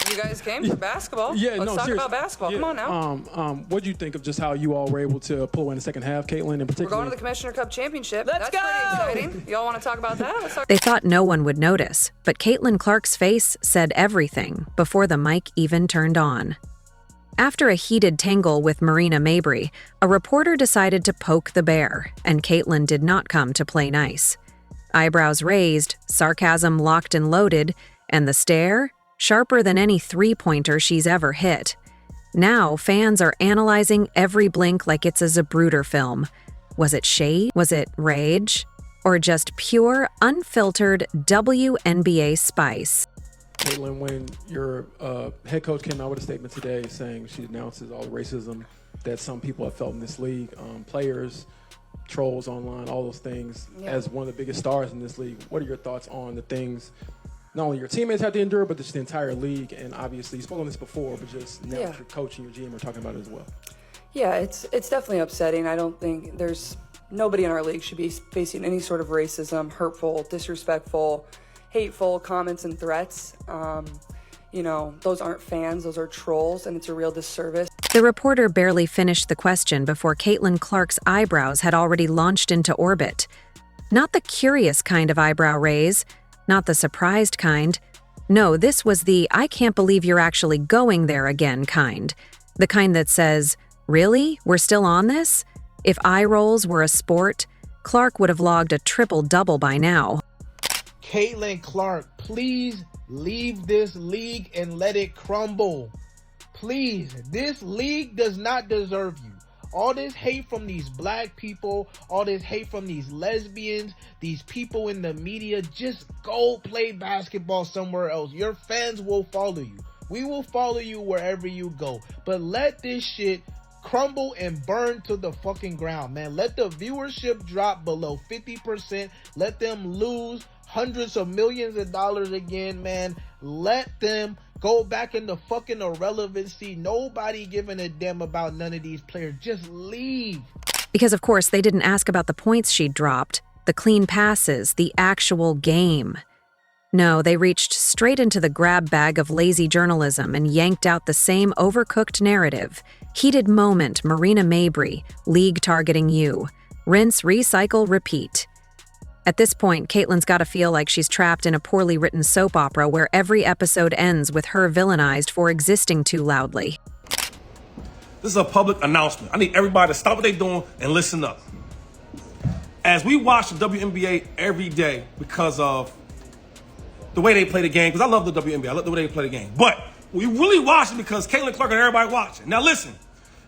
You guys came for basketball. Yeah, Let's talk seriously. about basketball. Yeah. Come on now. What do you think of just how you all were able to pull away in the second half, Caitlin, in particular? We're going to the Commissioner Cup Championship. Let's That's go! pretty exciting. Y'all want to talk about that? Let's talk. They thought no one would notice, but Caitlin Clark's face said everything before the mic even turned on. After a heated tangle with Marina Mabry, a reporter decided to poke the bear, and Caitlin did not come to play nice. Eyebrows raised, sarcasm locked and loaded, and the stare sharper than any three-pointer she's ever hit. Now, fans are analyzing every blink like it's a Zapruder film. Was it shade? Was it rage? Or just pure, unfiltered WNBA spice? Caitlin, when your head coach came out with a statement today saying she denounces all the racism that some people have felt in this league, players, trolls online, all those things, as one of the biggest stars in this league, what are your thoughts on the things not only your teammates have to endure, but just the entire league? And obviously, you spoke on this before, but just now your coach and your GM are talking about it as well. Yeah, it's definitely upsetting. I don't think nobody in our league should be facing any sort of racism, hurtful, disrespectful, hateful comments and threats. Those aren't fans, those are trolls, and it's a real disservice. The reporter barely finished the question before Caitlin Clark's eyebrows had already launched into orbit. Not the curious kind of eyebrow raise, not the surprised kind. No, this was the I can't believe you're actually going there again kind. The kind that says, really? We're still on this? If eye rolls were a sport, Clark would have logged a triple-double by now. Caitlin Clark, please leave this league and let it crumble. Please, this league does not deserve you. All this hate from these black people, all this hate from these lesbians, these people in the media, just go play basketball somewhere else. Your fans will follow you. We will follow you wherever you go. But let this shit crumble and burn to the fucking ground, man. Let the viewership drop below 50%. Let them lose hundreds of millions of dollars again, man. Let them go back into fucking irrelevancy. Nobody giving a damn about none of these players. Just leave. Because, of course, they didn't ask about the points she'd dropped, the clean passes, the actual game. No, they reached straight into the grab bag of lazy journalism and yanked out the same overcooked narrative. Heated moment, Marina Mabry, league targeting you. Rinse, recycle, repeat. At this point, Caitlin's got to feel like she's trapped in a poorly written soap opera where every episode ends with her villainized for existing too loudly. This is a public announcement. I need everybody to stop what they're doing and listen up. As we watch the WNBA every day because of the way they play the game, because I love the WNBA, I love the way they play the game, but we really watch it because Caitlin Clark and everybody watching. Now listen,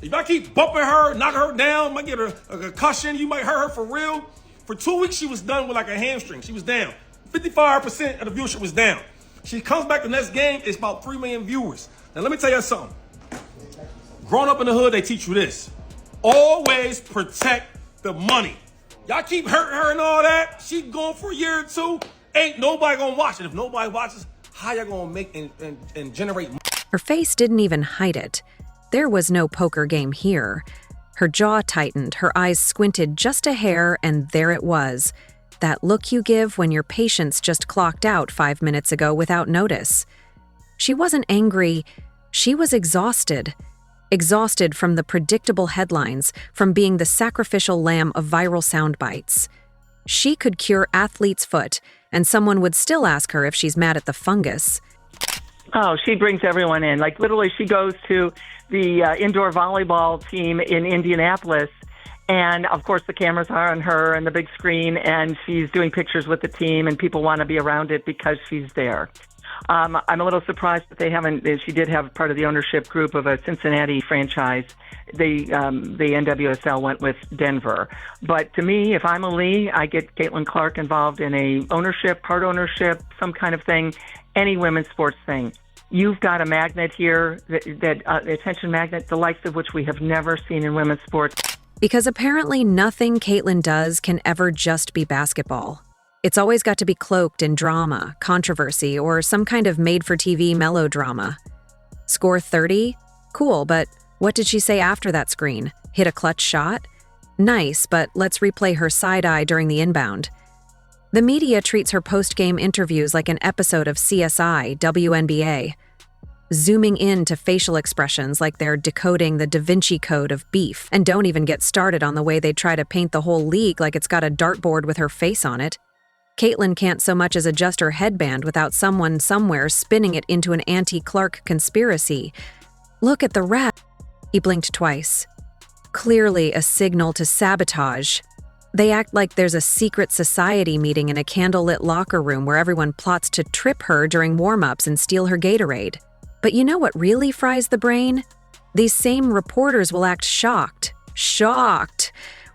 if I keep bumping her, knocking her down, might get her a concussion, you might hurt her for real. For 2 weeks, she was done with like a hamstring. She was down. 55% of the viewership was down. She comes back the next game, it's about 3 million viewers. Now, let me tell you something. Growing up in the hood, they teach you this. Always protect the money. Y'all keep hurting her and all that. She going for a year or two. Ain't nobody gonna watch it. If nobody watches, how y'all gonna make and generate money? Her face didn't even hide it. There was no poker game here. Her jaw tightened, her eyes squinted just a hair, and there it was. That look you give when your patience just clocked out 5 minutes ago without notice. She wasn't angry, she was exhausted. Exhausted from the predictable headlines, from being the sacrificial lamb of viral sound bites. She could cure athlete's foot, and someone would still ask her if she's mad at the fungus. Oh, she brings everyone in. Like, literally, she goes to the indoor volleyball team in Indianapolis, and, of course, the cameras are on her and the big screen, and she's doing pictures with the team, and people want to be around it because she's there. I'm a little surprised that they haven't. She did have part of the ownership group of a Cincinnati franchise. The NWSL went with Denver. But to me, if I'm a league, I get Caitlin Clark involved in a ownership, part ownership, some kind of thing, any women's sports thing. You've got a magnet here, that attention magnet, the likes of which we have never seen in women's sports. Because apparently nothing Caitlin does can ever just be basketball. It's always got to be cloaked in drama, controversy, or some kind of made-for-TV melodrama. Score 30? Cool, but what did she say after that screen? Hit a clutch shot? Nice, but let's replay her side-eye during the inbound. The media treats her post-game interviews like an episode of CSI, WNBA. zooming in to facial expressions like they're decoding the Da Vinci Code of beef. And don't even get started on the way they try to paint the whole league like it's got a dartboard with her face on it. Caitlyn can't so much as adjust her headband without someone somewhere spinning it into an anti-Clark conspiracy. Look at the rat. He blinked twice. Clearly a signal to sabotage. They act like there's a secret society meeting in a candlelit locker room where everyone plots to trip her during warm-ups and steal her Gatorade. But you know what really fries the brain? These same reporters will act shocked,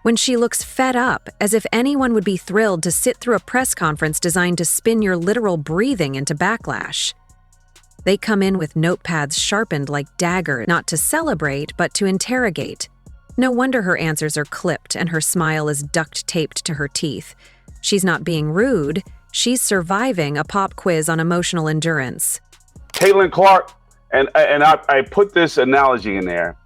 when she looks fed up, as if anyone would be thrilled to sit through a press conference designed to spin your literal breathing into backlash. They come in with notepads sharpened like daggers, not to celebrate, but to interrogate. No wonder her answers are clipped and her smile is duct-taped to her teeth. She's not being rude, she's surviving a pop quiz on emotional endurance. Caitlin Clark, and I put this analogy in there.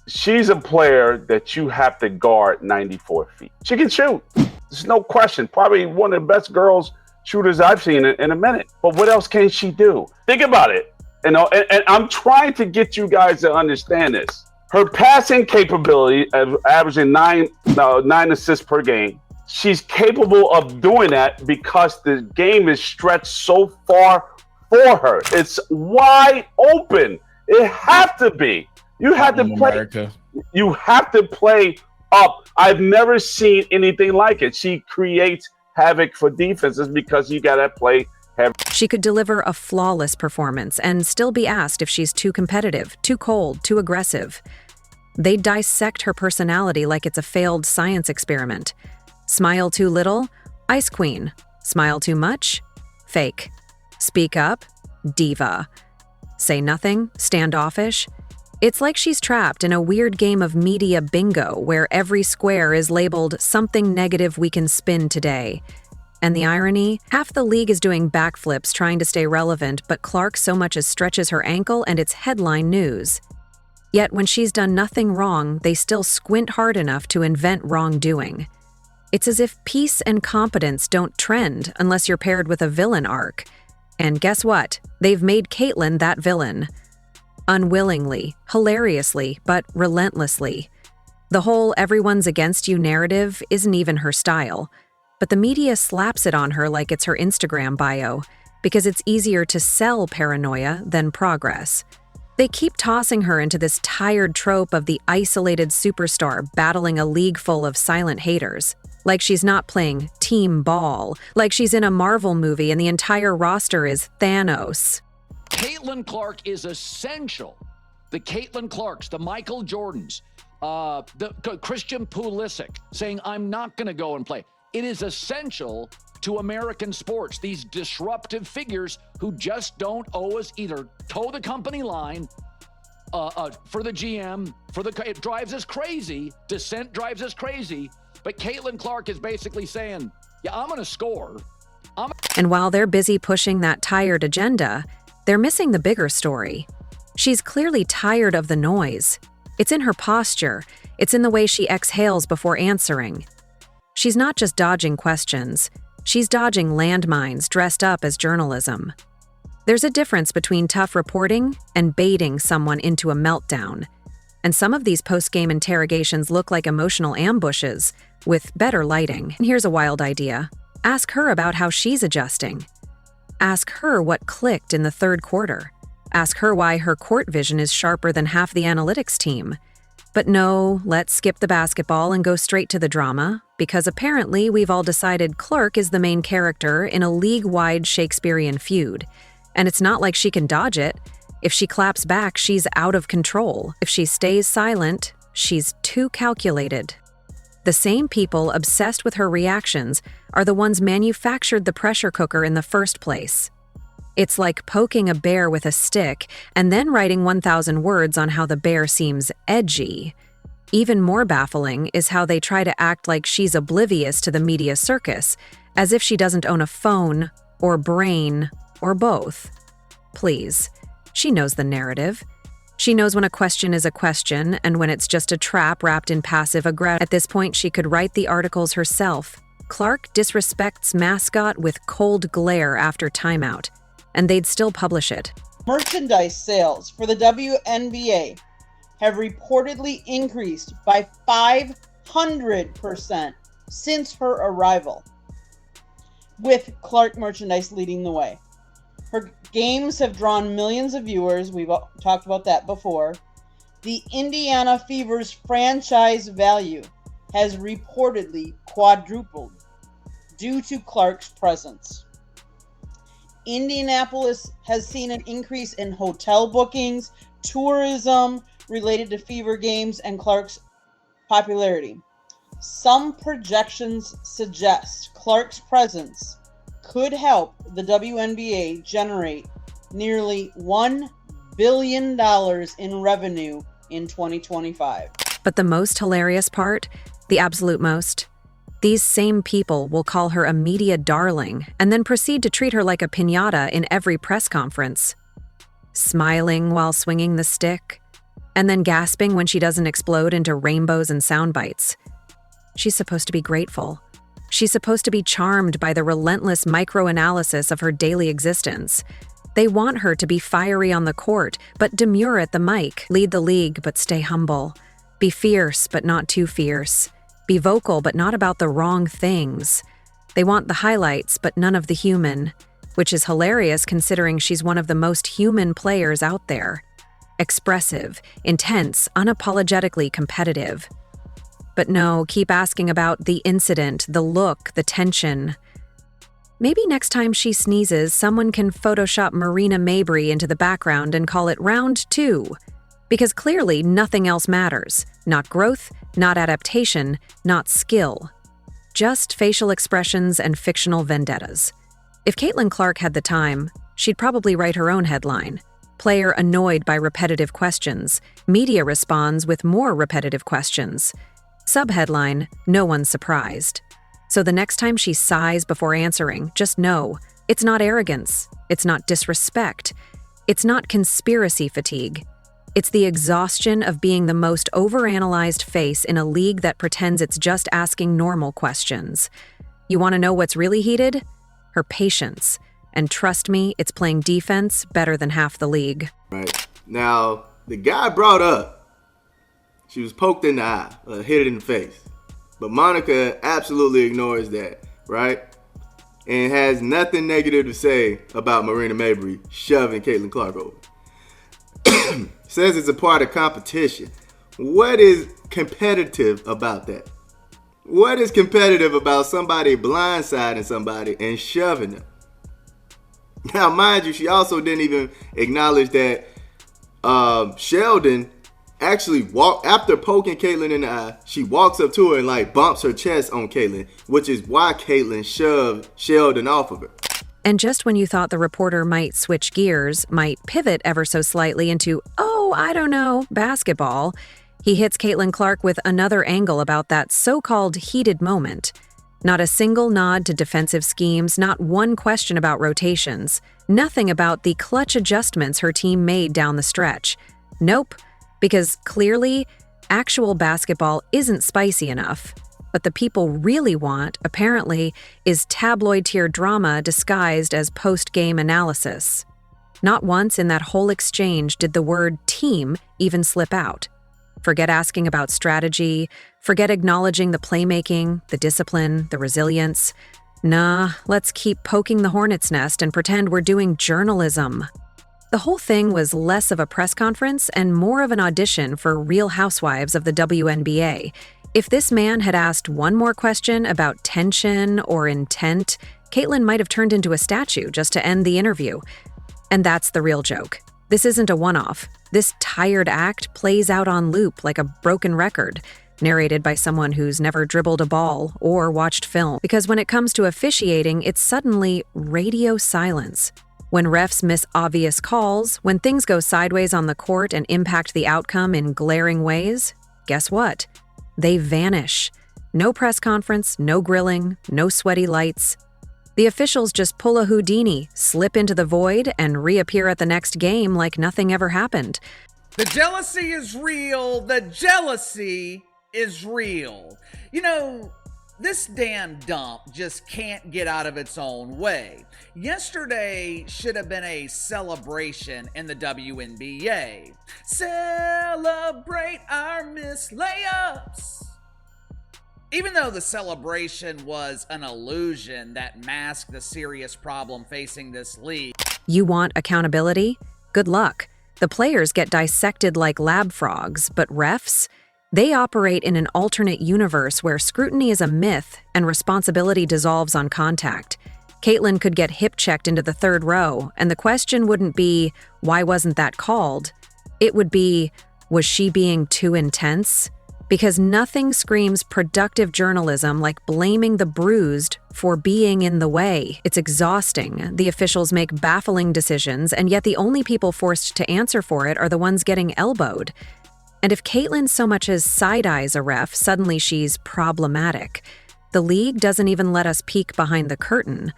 She's a player that you have to guard 94 feet. She can shoot. There's no question. Probably one of the best girls shooters I've seen in a minute. But what else can she do? Think about it. You know, and I'm trying to get you guys to understand this. Her passing capability of averaging nine assists per game. She's capable of doing that because the game is stretched so far for her. It's wide open. It have to be. You have to play. America. You have to play up. I've never seen anything like it. She creates havoc for defenses because you got to play heavy. She could deliver a flawless performance and still be asked if she's too competitive, too cold, too aggressive. They dissect her personality like it's a failed science experiment. Smile too little? Ice Queen. Smile too much? Fake. Speak up? Diva. Say nothing? Standoffish? It's like she's trapped in a weird game of media bingo where every square is labeled something negative we can spin today. And the irony? Half the league is doing backflips trying to stay relevant, but Clark so much as stretches her ankle and it's headline news. Yet when she's done nothing wrong, they still squint hard enough to invent wrongdoing. It's as if peace and competence don't trend unless you're paired with a villain arc. And guess what? They've made Caitlyn that villain. Unwillingly, hilariously, but relentlessly. The whole everyone's against you narrative isn't even her style, but the media slaps it on her like it's her Instagram bio, because it's easier to sell paranoia than progress. They keep tossing her into this tired trope of the isolated superstar battling a league full of silent haters. Like she's not playing team ball, like she's in a Marvel movie and the entire roster is Thanos. Caitlin Clark is essential. The Caitlin Clarks, the Michael Jordans, the Christian Pulisic saying, I'm not going to go and play. It is essential to American sports, these disruptive figures who just don't owe us either toe the company line for the GM, it drives us crazy. Dissent drives us crazy. But Caitlin Clark is basically saying, yeah, I'm going to score. And while they're busy pushing that tired agenda, they're missing the bigger story. She's clearly tired of the noise. It's in her posture. It's in the way she exhales before answering. She's not just dodging questions. She's dodging landmines dressed up as journalism. There's a difference between tough reporting and baiting someone into a meltdown. And some of these post-game interrogations look like emotional ambushes with better lighting. And here's a wild idea. Ask her about how she's adjusting. Ask her what clicked in the third quarter. Ask her why her court vision is sharper than half the analytics team. But no, let's skip the basketball and go straight to the drama, because apparently we've all decided Clark is the main character in a league-wide Shakespearean feud. And it's not like she can dodge it. If she claps back, she's out of control. If she stays silent, she's too calculated. The same people obsessed with her reactions are the ones manufactured the pressure cooker in the first place. It's like poking a bear with a stick and then writing 1,000 words on how the bear seems edgy. Even more baffling is how they try to act like she's oblivious to the media circus, as if she doesn't own a phone, or brain, or both. Please, she knows the narrative. She knows when a question is a question and when it's just a trap wrapped in passive aggression. At this point, she could write the articles herself. Clark disrespects mascot with cold glare after timeout, and they'd still publish it. Merchandise sales for the WNBA have reportedly increased by 500% since her arrival, with Clark merchandise leading the way. Her games have drawn millions of viewers. We've talked about that before. The Indiana Fever's franchise value has reportedly quadrupled due to Clark's presence. Indianapolis has seen an increase in hotel bookings, tourism related to Fever games, and Clark's popularity. Some projections suggest Clark's presence could help the WNBA generate nearly $1 billion in revenue in 2025. But the most hilarious part, the absolute most, these same people will call her a media darling and then proceed to treat her like a piñata in every press conference. Smiling while swinging the stick, and then gasping when she doesn't explode into rainbows and sound bites. She's supposed to be grateful. She's supposed to be charmed by the relentless microanalysis of her daily existence. They want her to be fiery on the court, but demure at the mic, lead the league, but stay humble, be fierce, but not too fierce, be vocal, but not about the wrong things. They want the highlights, but none of the human, which is hilarious considering she's one of the most human players out there. Expressive, intense, unapologetically competitive. But no, keep asking about the incident, the look, the tension. Maybe next time she sneezes, someone can Photoshop Marina Mabrey into the background and call it round 2. Because clearly nothing else matters. Not growth, not adaptation, not skill. Just facial expressions and fictional vendettas. If Caitlin Clark had the time, she'd probably write her own headline. Player annoyed by repetitive questions. Media responds with more repetitive questions. Subheadline, no one's surprised. So the next time she sighs before answering, just know, it's not arrogance, it's not disrespect, it's not conspiracy fatigue. It's the exhaustion of being the most overanalyzed face in a league that pretends it's just asking normal questions. You want to know what's really heated? Her patience. And trust me, it's playing defense better than half the league. Right. Now, the guy brought up, she was poked in the eye, hit it in the face. But Monica absolutely ignores that, right? And has nothing negative to say about Marina Mabrey shoving Caitlin Clark over. Says it's a part of competition. What is competitive about that? What is competitive about somebody blindsiding somebody and shoving them? Now, mind you, she also didn't even acknowledge that Sheldon actually walked, after poking Caitlin in the eye, she walks up to her and like bumps her chest on Caitlin, which is why Caitlin shoved Sheldon off of her. And just when you thought the reporter might switch gears, might pivot ever so slightly into, I don't know, basketball, he hits Caitlin Clark with another angle about that so-called heated moment. Not a single nod to defensive schemes, not one question about rotations, nothing about the clutch adjustments her team made down the stretch. Nope, because clearly, actual basketball isn't spicy enough. What the people really want, apparently, is tabloid-tier drama disguised as post-game analysis. Not once in that whole exchange did the word team even slip out. Forget asking about strategy, forget acknowledging the playmaking, the discipline, the resilience. Nah, let's keep poking the hornet's nest and pretend we're doing journalism. The whole thing was less of a press conference and more of an audition for Real Housewives of the WNBA. If this man had asked one more question about tension or intent, Caitlin might have turned into a statue just to end the interview. And that's the real joke. This isn't a one-off. This tired act plays out on loop like a broken record, narrated by someone who's never dribbled a ball or watched film. Because when it comes to officiating, it's suddenly radio silence. When refs miss obvious calls, when things go sideways on the court and impact the outcome in glaring ways, guess what? They vanish. No press conference, no grilling, no sweaty lights. The officials just pull a Houdini, slip into the void, and reappear at the next game like nothing ever happened. The jealousy is real. The jealousy is real. You know, This damn dump just can't get out of its own way. Yesterday should have been a celebration in the WNBA. Celebrate our missed layups. Even though the celebration was an illusion that masked the serious problem facing this league. You want accountability? Good luck. The players get dissected like lab frogs, but refs? They operate in an alternate universe where scrutiny is a myth and responsibility dissolves on contact. Caitlin could get hip-checked into the third row, and the question wouldn't be, why wasn't that called? It would be, was she being too intense? Because nothing screams productive journalism like blaming the bruised for being in the way. It's exhausting. The officials make baffling decisions, and yet the only people forced to answer for it are the ones getting elbowed. And if Caitlin so much as side-eyes a ref, suddenly she's problematic. The league doesn't even let us peek behind the curtain.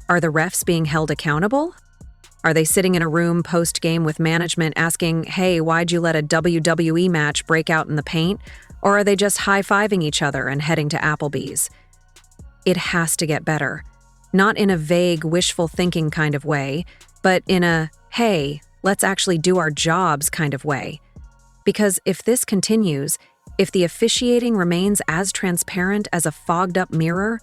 Are the refs being held accountable? Are they sitting in a room post-game with management asking, hey, why'd you let a WWE match break out in the paint? Or are they just high-fiving each other and heading to Applebee's? It has to get better. Not in a vague, wishful thinking kind of way, but in a, hey, let's actually do our jobs kind of way. Because if this continues, if the officiating remains as transparent as a fogged-up mirror,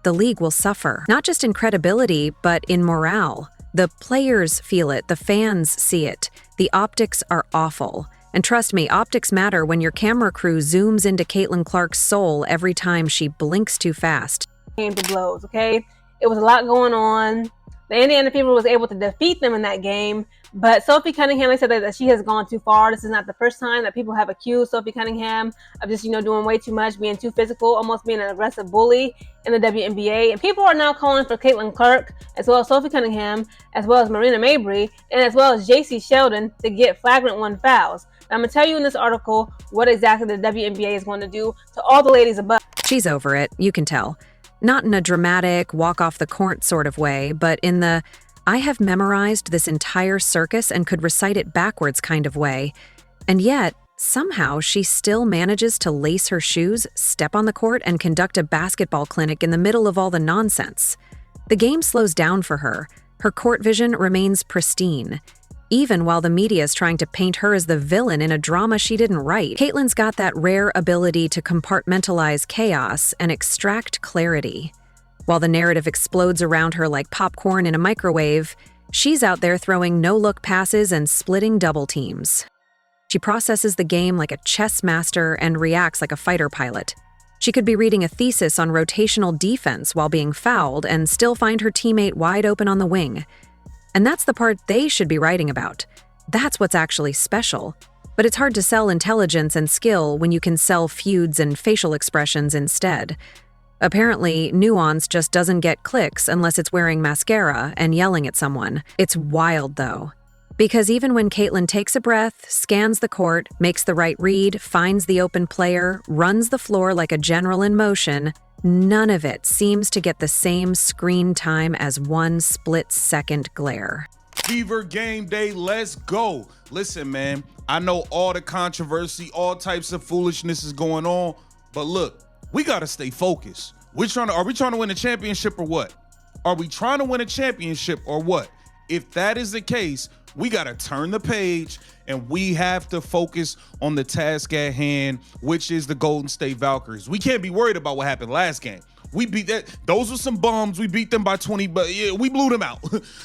the league will suffer, not just in credibility, but in morale. The players feel it, the fans see it. The optics are awful. And trust me, optics matter when your camera crew zooms into Caitlin Clark's soul every time she blinks too fast. Came to blows, okay? It was a lot going on. The Indiana Fever was able to defeat them in that game, but Sophie Cunningham said that she has gone too far. This is not the first time that people have accused Sophie Cunningham of just, doing way too much, being too physical, almost being an aggressive bully in the WNBA. And people are now calling for Caitlin Clark, as well as Sophie Cunningham, as well as Marina Mabry, and as well as JC Sheldon to get flagrant 1 fouls. Now, I'm going to tell you in this article what exactly the WNBA is going to do to all the ladies above. She's over it, you can tell. Not in a dramatic, walk-off-the-court sort of way, but in the, I have memorized this entire circus and could recite it backwards kind of way. And yet, somehow, she still manages to lace her shoes, step on the court, and conduct a basketball clinic in the middle of all the nonsense. The game slows down for her. Her court vision remains pristine. Even while the media is trying to paint her as the villain in a drama she didn't write, Caitlin's got that rare ability to compartmentalize chaos and extract clarity. While the narrative explodes around her like popcorn in a microwave, she's out there throwing no-look passes and splitting double teams. She processes the game like a chess master and reacts like a fighter pilot. She could be reading a thesis on rotational defense while being fouled and still find her teammate wide open on the wing. And that's the part they should be writing about. That's what's actually special. But it's hard to sell intelligence and skill when you can sell feuds and facial expressions instead. Apparently, nuance just doesn't get clicks unless it's wearing mascara and yelling at someone. It's wild, though. Because even when Caitlin takes a breath, scans the court, makes the right read, finds the open player, runs the floor like a general in motion, none of it seems to get the same screen time as 1 split-second glare. Fever game day, let's go. Listen, man, I know all the controversy, all types of foolishness is going on, but look, we gotta stay focused. Are we trying to win a championship or what? Are we trying to win a championship or what? If that is the case, we gotta turn the page and we have to focus on the task at hand, which is the Golden State Valkyries. We can't be worried about what happened last game. We beat that. Those were some bums. We beat them by 20, but yeah, we blew them out.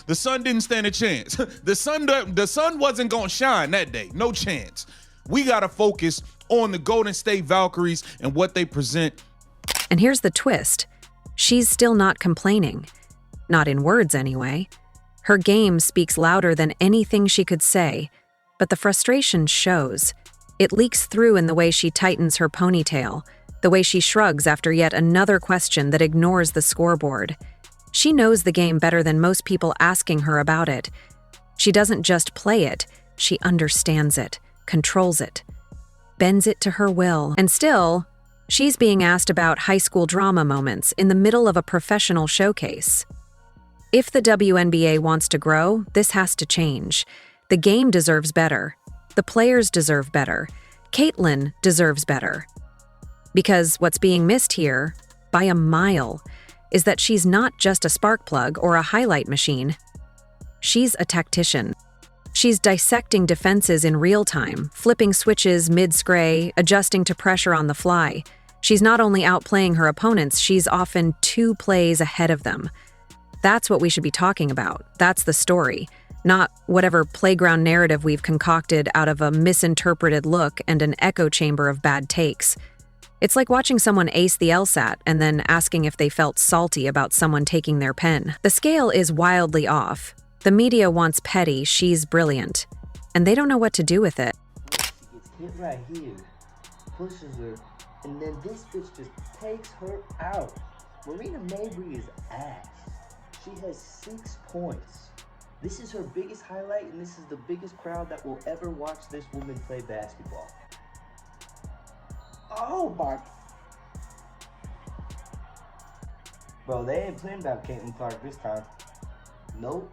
The sun didn't stand a chance. The sun wasn't gonna shine that day. No chance. We gotta focus on the Golden State Valkyries and what they present. And here's the twist. She's still not complaining. Not in words, anyway. Her game speaks louder than anything she could say, but the frustration shows. It leaks through in the way she tightens her ponytail, the way she shrugs after yet another question that ignores the scoreboard. She knows the game better than most people asking her about it. She doesn't just play it, she understands it, controls it, bends it to her will. And still, she's being asked about high school drama moments in the middle of a professional showcase. If the WNBA wants to grow, this has to change. The game deserves better. The players deserve better. Caitlin deserves better. Because what's being missed here, by a mile, is that she's not just a spark plug or a highlight machine. She's a tactician. She's dissecting defenses in real time, flipping switches mid-scray, adjusting to pressure on the fly. She's not only outplaying her opponents, she's often 2 plays ahead of them. That's what we should be talking about. That's the story, not whatever playground narrative we've concocted out of a misinterpreted look and an echo chamber of bad takes. It's like watching someone ace the LSAT and then asking if they felt salty about someone taking their pen. The scale is wildly off. The media wants petty, she's brilliant, and they don't know what to do with it. She gets hit right here, pushes her, and then this bitch just takes her out. Marina Mabrey is ass. She has 6 points. This is her biggest highlight, and this is the biggest crowd that will ever watch this woman play basketball. Oh my. Bro, they ain't playing about Caitlin Clark this time. Nope.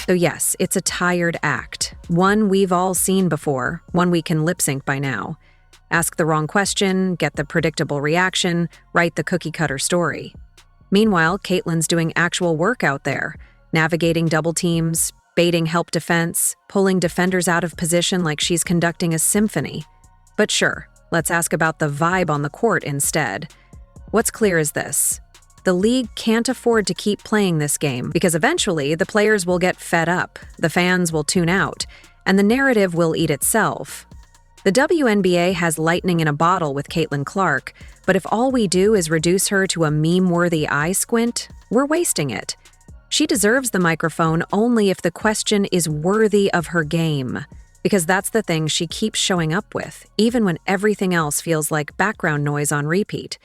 So yes, it's a tired act. One we've all seen before, one we can lip sync by now. Ask the wrong question, get the predictable reaction, write the cookie-cutter story. Meanwhile, Caitlin's doing actual work out there, navigating double teams, baiting help defense, pulling defenders out of position like she's conducting a symphony. But sure, let's ask about the vibe on the court instead. What's clear is this. The league can't afford to keep playing this game because eventually the players will get fed up, the fans will tune out, and the narrative will eat itself. The WNBA has lightning in a bottle with Caitlin Clark, but if all we do is reduce her to a meme-worthy eye squint, we're wasting it. She deserves the microphone only if the question is worthy of her game, because that's the thing she keeps showing up with, even when everything else feels like background noise on repeat.